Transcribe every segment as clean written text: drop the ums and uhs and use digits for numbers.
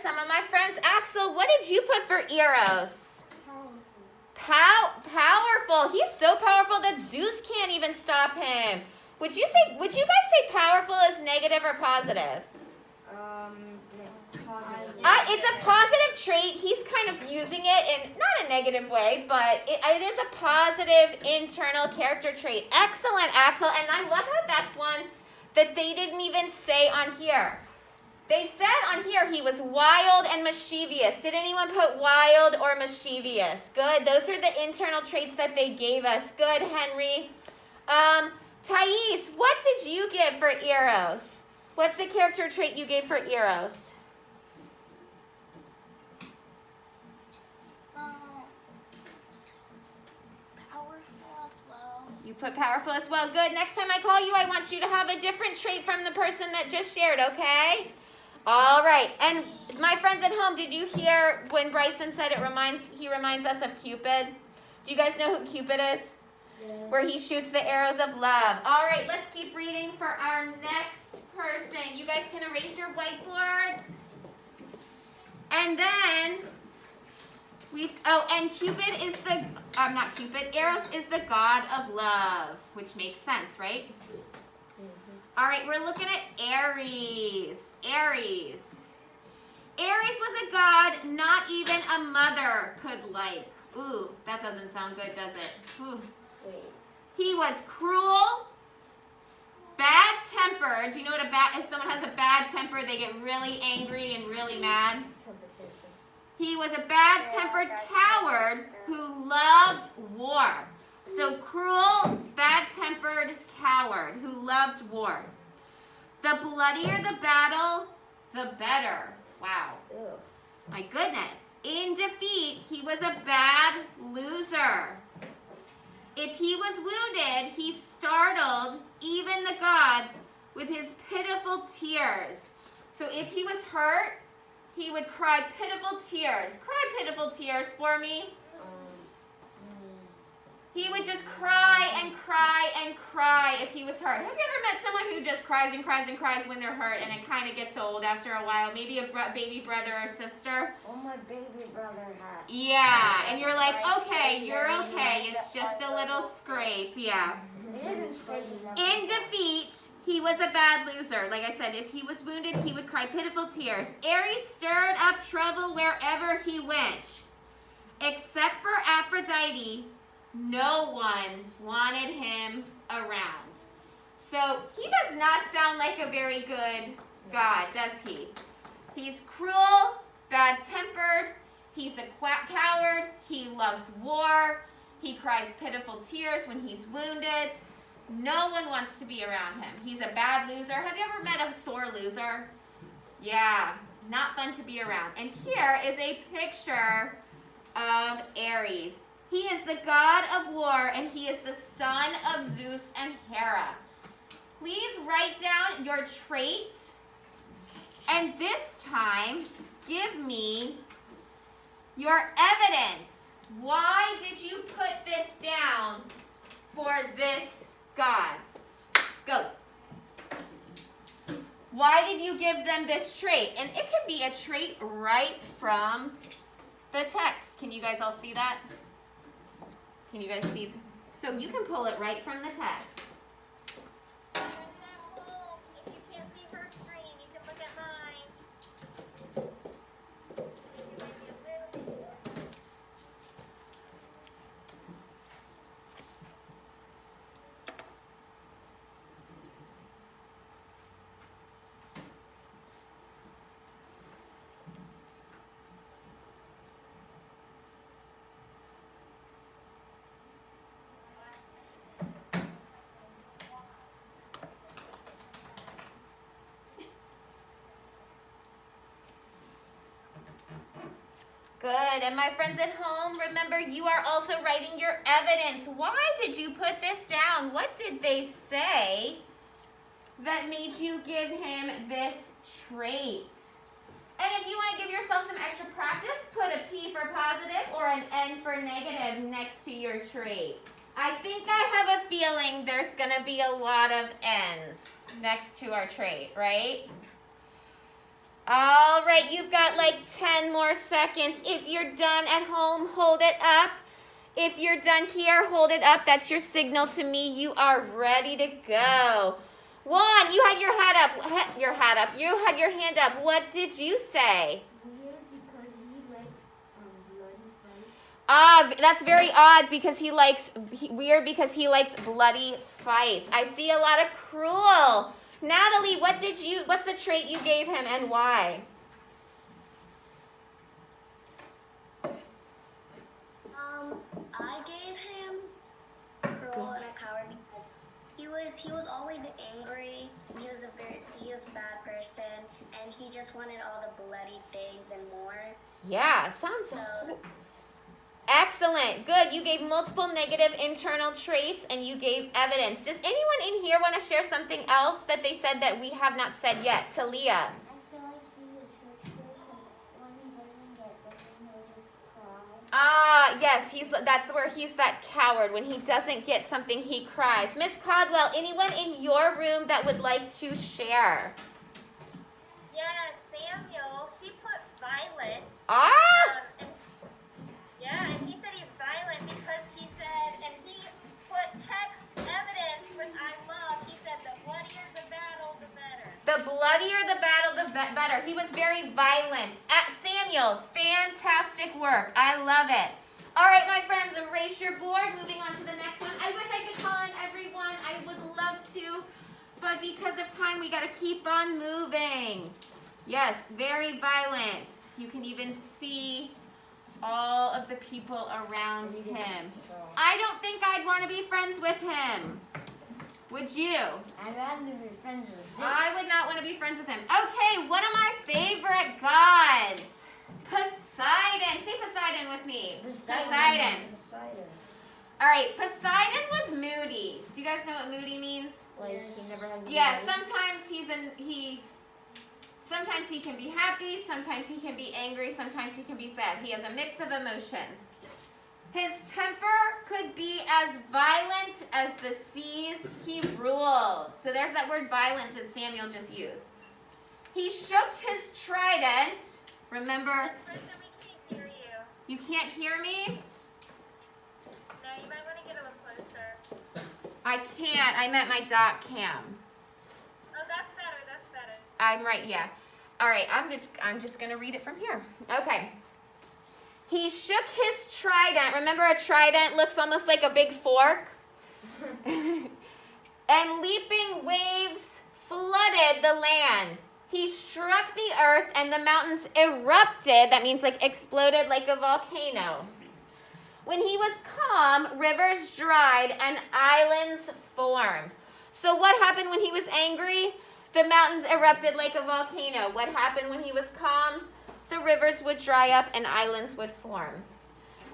some of my friends. Axel, what did you put for Eros? Powerful. He's so powerful that Zeus can't even stop him. Would you guys say powerful is negative or positive? Positive. It's a positive trait. He's kind of using it in not a negative way, but it is a positive internal character trait. Excellent, Axel. And I love how that's one that they didn't even say on here. They said on here he was wild and mischievous. Did anyone put wild or mischievous? Good. Those are the internal traits that they gave us. Good, Henry. Thais, what did you give for Eros? What's the character trait you gave for Eros? Powerful as well. You put powerful as well. Good. Next time I call you, I want you to have a different trait from the person that just shared, okay? All right. And my friends at home, did you hear when Bryson said he reminds us of Cupid? Do you guys know who Cupid is? Yeah. Where he shoots the arrows of love. All right, let's keep reading for our next person. You guys can erase your whiteboards. And then and Cupid is Eros is the god of love, which makes sense, right? All right, we're looking at Aries. Aries was a god not even a mother could like. Ooh, that doesn't sound good, does it? Ooh. Wait. He was cruel, bad-tempered. Do you know what if someone has a bad temper, they get really angry and really mad? He was a bad-tempered coward who loved war. So cruel, bad-tempered coward who loved war. The bloodier the battle, the better. Wow. Ugh. My goodness. In defeat, he was a bad loser. If he was wounded, he startled even the gods with his pitiful tears. So if he was hurt, he would cry pitiful tears. Cry pitiful tears for me. He would just cry and cry and cry if he was hurt. Have you ever met someone who just cries and cries and cries when they're hurt, and it kind of gets old after a while? Maybe a baby brother or sister. Oh, my baby brother had. Yeah, and you're like, okay, you're okay. It's just a little scrape. Yeah. In defeat, he was a bad loser. Like I said, if he was wounded, he would cry pitiful tears. Ares stirred up trouble wherever he went. Except for Aphrodite, no one wanted him around. So he does not sound like a very good god, does he? He's cruel, bad-tempered, he's a coward, he loves war, he cries pitiful tears when he's wounded. No one wants to be around him. He's a bad loser. Have you ever met a sore loser? Yeah, not fun to be around. And here is a picture of Ares. He is the god of war, and he is the son of Zeus and Hera. Please write down your trait, and this time, give me your evidence. Why did you put this down for this god? Go. Why did you give them this trait? And it could be a trait right from the text. Can you guys all see that? Can you guys see? So you can pull it right from the text. If you can't see her screen, you can look at mine. Good. And my friends at home, remember you are also writing your evidence. Why did you put this down? What did they say that made you give him this trait? And if you want to give yourself some extra practice, put a P for positive or an N for negative next to your trait. I think I have a feeling there's going to be a lot of N's next to our trait, right? All right, you've got like 10 more seconds. If you're done at home, hold it up. If you're done here, hold it up. That's your signal to me. You are ready to go. Juan, you had your hat up. You had your hand up. What did you say? Weird because he likes bloody fights. That's very odd because weird because he likes bloody fights. I see a lot of cruel. Natalie, what's the trait you gave him and why? I gave him cruel and a coward because he was always angry. He was a bad person, and he just wanted all the bloody things and more. Yeah, sounds So excellent. Good. You gave multiple negative internal traits and you gave evidence. Does anyone in here want to share something else that they said that we have not said yet? Talia. I feel like he's a trickster because when he doesn't get something, he'll just cry. Yes, that's where he's that coward. When he doesn't get something, he cries. Miss Caldwell, anyone in your room that would like to share? yeah, Samuel, he put Violet. And he said he's violent because he said, and he put text evidence, which I love. He said, the bloodier the battle, the better. The bloodier the battle, the better. He was very violent. Samuel, fantastic work. I love it. All right, my friends, erase your board. Moving on to the next one. I wish I could call in everyone. I would love to, but because of time, we got to keep on moving. Yes, very violent. You can even see all of the people around him. I don't think I'd want to be friends with him. Would you? I'd rather be friends with Zeus. I would not want to be friends with him. Okay, one of my favorite gods. Poseidon. Say Poseidon with me. Poseidon. All right, Poseidon was moody. Do you guys know what moody means? Like he never has. Yeah, sometimes sometimes he can be happy, sometimes he can be angry, sometimes he can be sad. He has a mix of emotions. His temper could be as violent as the seas he ruled. So there's that word violent that Samuel just used. He shook his trident. Remember, Kristen, we can't hear you. you can't hear me? No, you might want to get a little closer. I can't. I meant my dot cam. Oh, that's better. I'm right, yeah. All right, I'm just going to read it from here. Okay. He shook his trident. Remember a trident looks almost like a big fork? And leaping waves flooded the land. He struck the earth and the mountains erupted. That means like exploded like a volcano. When he was calm, rivers dried and islands formed. So what happened when he was angry? The mountains erupted like a volcano. What happened when he was calm? The rivers would dry up and islands would form.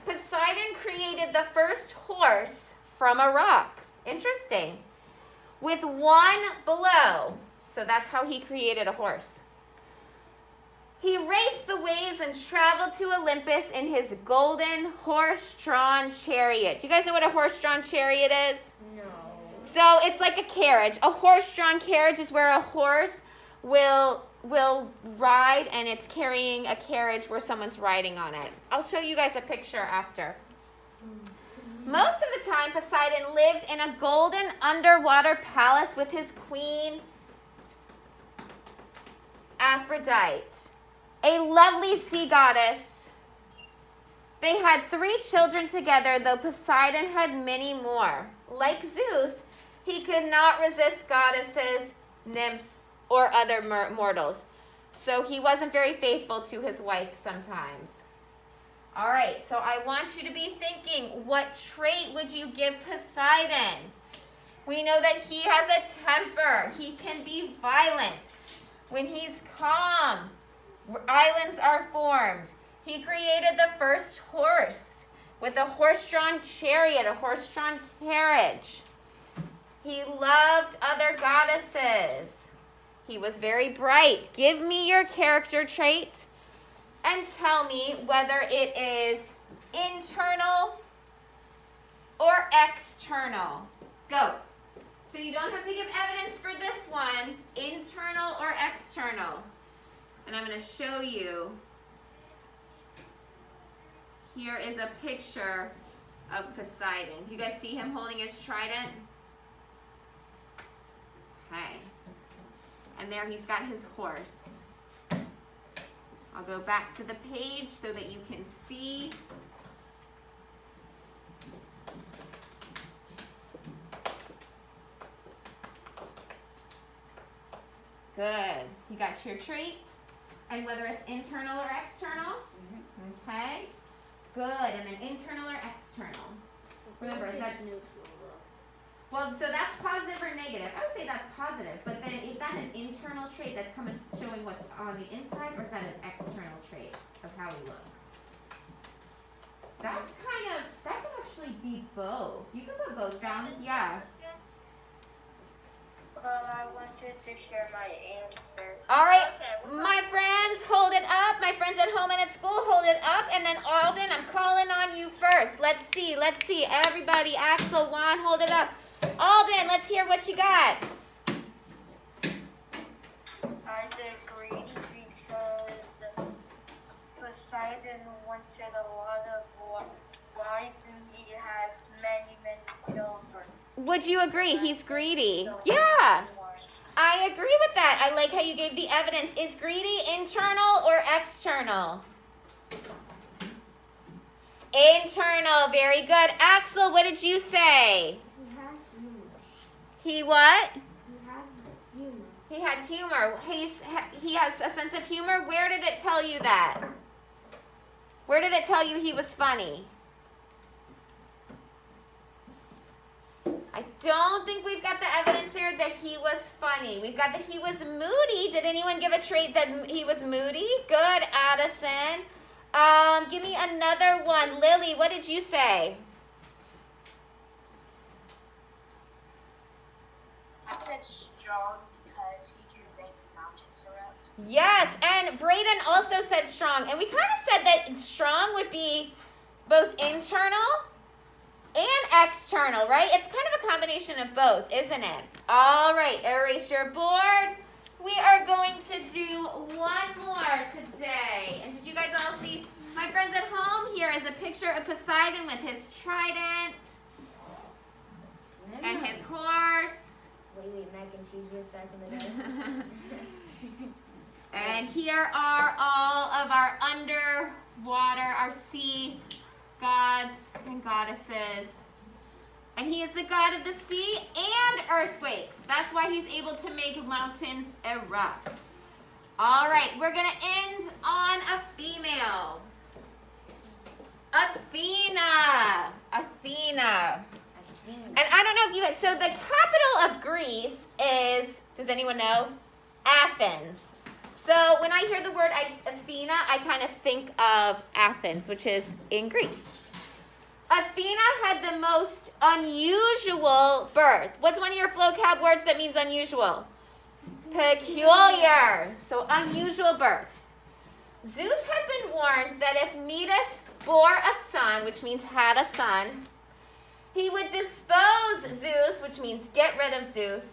Poseidon created the first horse from a rock. Interesting. With one blow. So that's how he created a horse. He raced the waves and traveled to Olympus in his golden horse-drawn chariot. Do you guys know what a horse-drawn chariot is? No. So it's like a carriage. A horse-drawn carriage is where a horse will ride and it's carrying a carriage where someone's riding on it. I'll show you guys a picture after. Most of the time, Poseidon lived in a golden underwater palace with his queen, Aphrodite, a lovely sea goddess. They had 3 children together, though Poseidon had many more. Like Zeus, he could not resist goddesses, nymphs, or other mortals. So he wasn't very faithful to his wife sometimes. All right, so I want you to be thinking, what trait would you give Poseidon? We know that he has a temper. He can be violent. When he's calm, islands are formed. He created the first horse with a horse-drawn chariot, a horse-drawn carriage. He loved other goddesses. He was very bright. Give me your character trait and tell me whether it is internal or external. Go. So you don't have to give evidence for this one, internal or external. And I'm going to show you. Here is a picture of Poseidon. Do you guys see him holding his trident? Okay. And there he's got his horse. I'll go back to the page so that you can see. Good. You got your traits, and whether it's internal or external. Okay. Good. And then internal or external. Remember, is that neutral? well? So that's positive or negative. I would say that's positive, but then is that an internal trait that's coming showing what's on the inside, or is that an external trait of how he looks? That could actually be both. You can put both down. Yeah. I wanted to share my answer. All right, Okay. my friends, hold it up. My friends at home and at school, hold it up. And then Alden, I'm calling on you first. Let's see. Everybody, Axel, Juan, hold it up. Alden, let's hear what you got. I agree because Poseidon wanted a lot of wives and he has many children. Would you agree? He's greedy. So Yeah, I agree with that. I like how you gave the evidence. Is greedy internal or external? Internal. Very good. Axel, what did you say? He has humor. He what? He has humor. He had humor. He has a sense of humor. Where did it tell you that? Where did it tell you he was funny? I don't think we've got the evidence here that he was funny. We've got that he was moody. Did anyone give a trait that he was moody? Good, Addison. Give me another one. Lily, what did you say? I said strong because he can make mountains erupt. Yes, and Braden also said strong. And we kind of said that strong would be both internal and external, right? It's kind of a combination of both, isn't it? All right, erase your board. We are going to do one more today. And did you guys all see, my friends at home, here is a picture of Poseidon with his trident and his horse. Wait, mac and cheese was back in the day. And here are all of our underwater, our sea gods and goddesses. And he is the god of the sea and earthquakes. That's why he's able to make mountains erupt. All right, we're going to end on a female. Athena. And I don't know if you guys, so the capital of Greece is, does anyone know? Athens. So when I hear the word Athena, I kind of think of Athens, which is in Greece. Athena had the most unusual birth. What's one of your vocab words that means unusual? Peculiar. So unusual birth. Zeus had been warned that if Metis bore a son, which means had a son, he would dispose Zeus, which means get rid of Zeus,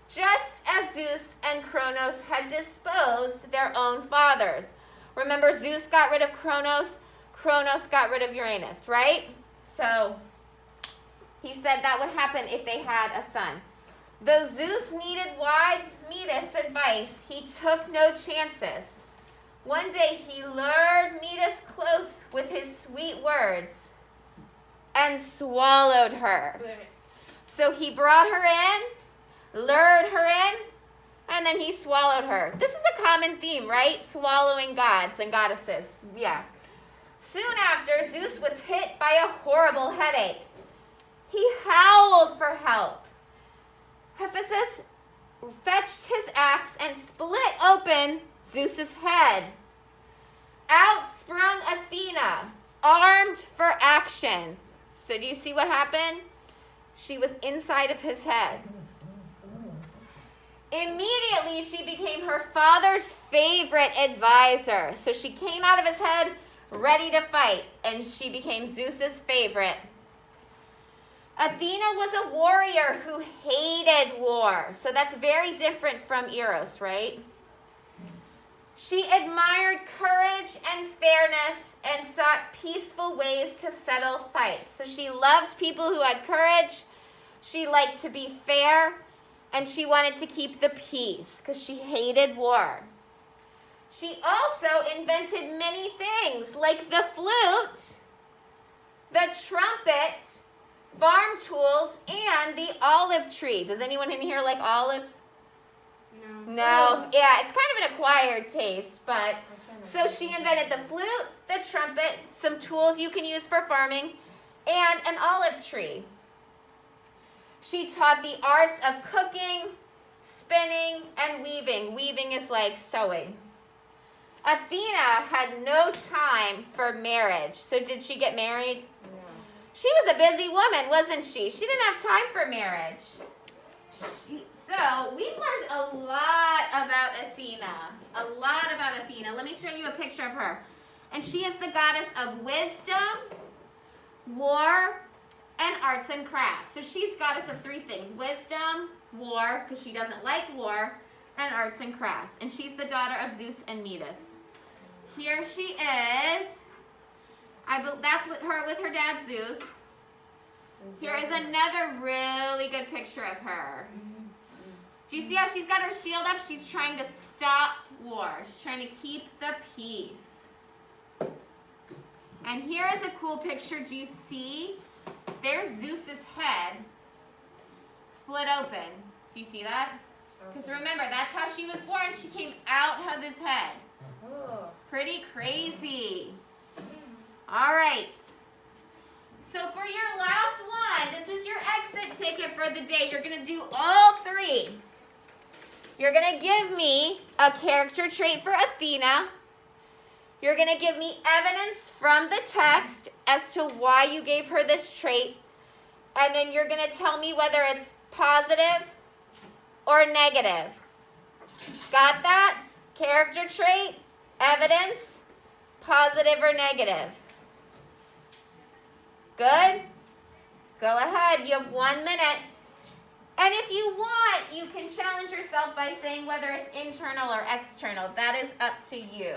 just as Zeus and Kronos had disposed their own fathers. Remember, Zeus got rid of Kronos, Kronos got rid of Uranus, right? So he said that would happen if they had a son. Though Zeus needed wise Metis' advice, he took no chances. One day he lured Metis close with his sweet words and swallowed her. So he brought her in, lured her in, and then he swallowed her. This is a common theme, right? Swallowing gods and goddesses. Yeah. Soon after, Zeus was hit by a horrible headache. He howled for help. Hephaestus fetched his axe and split open Zeus's head. Out sprung Athena, armed for action. So do you see what happened? She was inside of his head. Immediately, she became her father's favorite advisor. So she came out of his head ready to fight, and she became Zeus's favorite. Athena was a warrior who hated war. So that's very different from Eros, right? She admired courage and fairness and sought peaceful ways to settle fights. So she loved people who had courage. She liked to be fair, and she wanted to keep the peace because she hated war. She also invented many things like the flute, the trumpet, farm tools, and the olive tree. Does anyone in here like olives? No. Yeah, it's kind of an acquired taste, but so she invented the flute, the trumpet, some tools you can use for farming, and an olive tree. She taught the arts of cooking, spinning, and weaving. Weaving is like sewing. Athena had no time for marriage. So did she get married? No. She was a busy woman, wasn't she? She didn't have time for marriage. So we've learned a lot about Athena. A lot about Athena. Let me show you a picture of her. And she is the goddess of wisdom, war, and arts and crafts. So she's goddess of three things. Wisdom, war, because she doesn't like war, and arts and crafts. And she's the daughter of Zeus and Metis. Here she is. That's with her dad Zeus. Here is another really good picture of her. Do you see how she's got her shield up? She's trying to stop war. She's trying to keep the peace. And here is a cool picture. Do you see? There's Zeus's head split open. Do you see that? Because remember, that's how she was born. She came out of his head. Pretty crazy. All right. So for your last one, this is your exit ticket for the day. You're going to do all three. You're going to give me a character trait for Athena. You're going to give me evidence from the text as to why you gave her this trait. And then you're going to tell me whether it's positive or negative. Got that? Character trait, evidence, positive or negative. Good? Go ahead. You have 1 minute. And if you want, you can challenge yourself by saying whether it's internal or external. That is up to you.